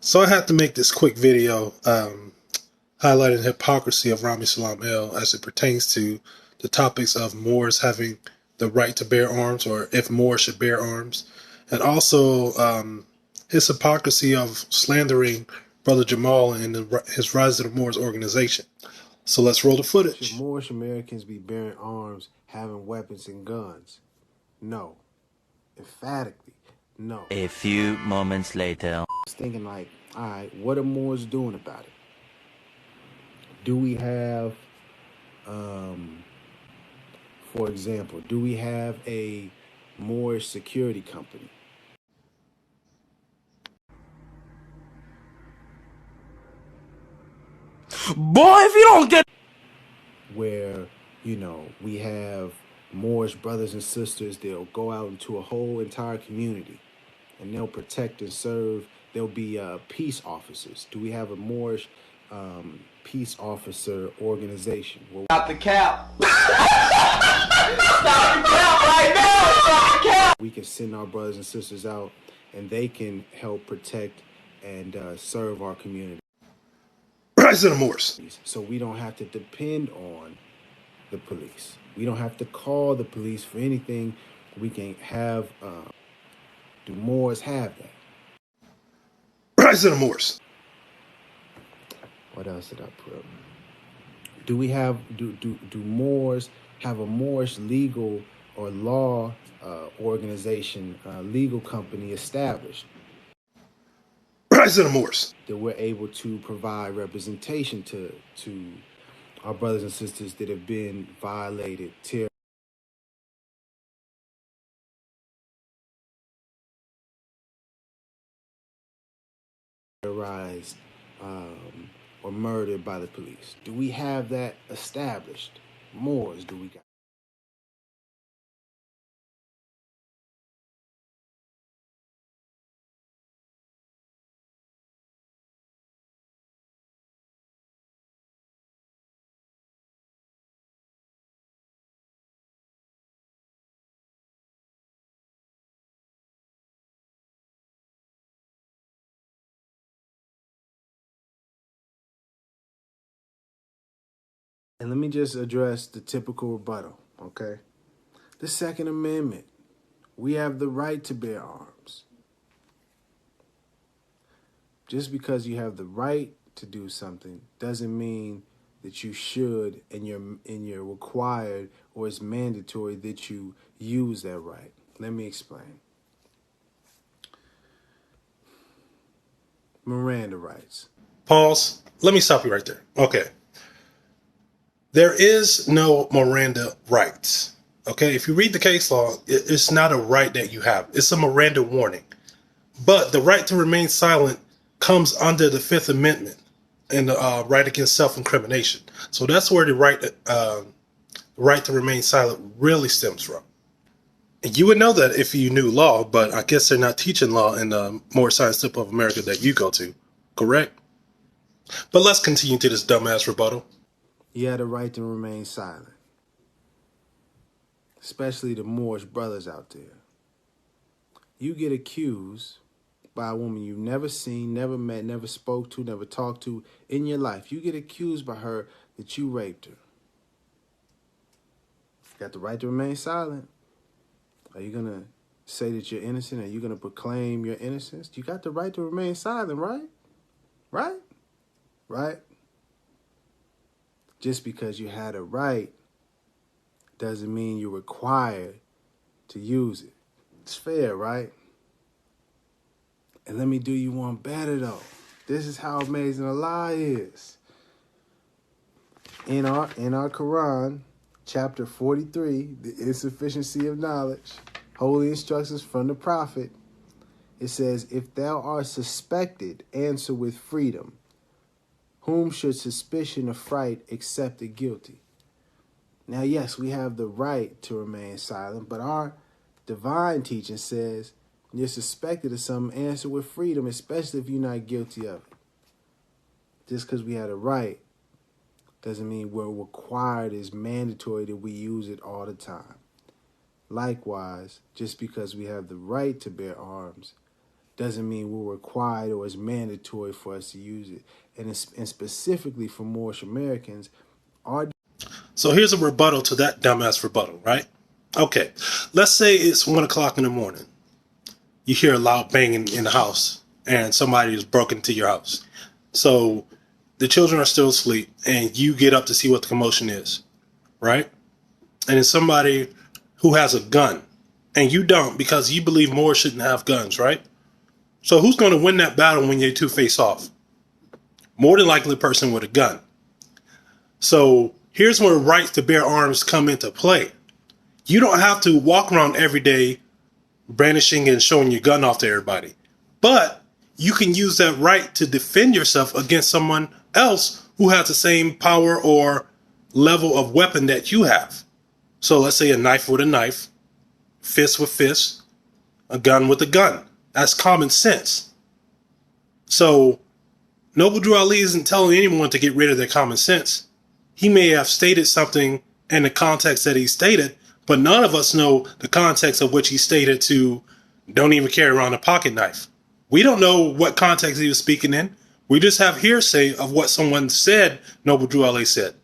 So I had to make this quick video highlighting the hypocrisy of Rami as it pertains to the topics of Moors having the right to bear arms, or if Moors should bear arms, and also his hypocrisy of slandering Brother Jamal and his Rise of the Moors organization. So let's roll the footage. Should Moorish Americans be bearing arms, having weapons and guns? No. Emphatically, no. A few moments later. I was thinking like, all right, what are Moors doing about it? Do we have, for example, do we have a Moorish security company? Boy, if you don't get Where, we have Moorish brothers and sisters, they'll go out into a whole entire community and they'll protect and serve. There'll be peace officers. Do we have a Moorish peace officer organization? Stop the cap. Stop the cap right now. Stop the cap. We can send our brothers and sisters out and they can help protect and serve our community. Rise of the Moors. So we don't have to depend on the police. We don't have to call the police for anything. We can have, do Moors have that? Rise of the Moors. What else did I put up? Do we have, do Moors have a Moorish legal or law organization, legal company established? Rise of the Moors. That we're able to provide representation to our brothers and sisters that have been violated, terrorized, or murdered by the police. Do we have that established? Moors, do we got? And let me just address the typical rebuttal, okay? The Second Amendment. We have the right to bear arms. Just because you have the right to do something doesn't mean that you should and you're required or it's mandatory that you use that right. Let me explain. Miranda rights. Pause. Let me stop you right there. Okay. There is no Miranda rights. Okay, if you read the case law, it's not a right that you have. It's a Miranda warning. But the right to remain silent comes under the Fifth Amendment and the right against self-incrimination. So that's where the right to remain silent really stems from. And you would know that if you knew law, but I guess they're not teaching law in the more science tip of America that you go to, correct? But let's continue to this dumbass rebuttal. You had a right to remain silent. Especially the Moorish brothers out there. You get accused by a woman you've never seen, never met, never spoke to, never talked to in your life. You get accused by her that you raped her. You got the right to remain silent. Are you going to say that you're innocent? Are you going to proclaim your innocence? You got the right to remain silent, right? Right? Right? Just because you had a right doesn't mean you're required to use it. It's fair, right? And let me do you one better, though. This is how amazing Allah is. In our Quran, chapter 43, the insufficiency of knowledge, holy instructions from the Prophet, it says, if thou art suspected, answer with freedom. Whom should suspicion affright except the guilty? Now, yes, we have the right to remain silent, but our divine teaching says you're suspected of something, answer with freedom, especially if you're not guilty of it. Just because we had a right doesn't mean we're required, it's mandatory that we use it all the time. Likewise, just because we have the right to bear arms doesn't mean we're required or it's mandatory for us to use it. And specifically for Moorish Americans, our So here's a rebuttal to that dumbass rebuttal, right? Okay, let's say it's 1 o'clock in the morning. You hear a loud banging in the house and somebody has broken into your house. So the children are still asleep and you get up to see what the commotion is, right? And it's somebody who has a gun and you don't because you believe Moors shouldn't have guns, right? So who's going to win that battle when you two face off? More than likely the person with a gun. So here's where rights to bear arms come into play. You don't have to walk around every day brandishing and showing your gun off to everybody. But you can use that right to defend yourself against someone else who has the same power or level of weapon that you have. So let's say a knife with a knife, fist with fist, a gun with a gun. That's common sense. So Noble Drew Ali isn't telling anyone to get rid of their common sense. He may have stated something in the context that he stated, but none of us know the context of which he stated to don't even carry around a pocket knife. We don't know what context he was speaking in. We just have hearsay of what someone said Noble Drew Ali said.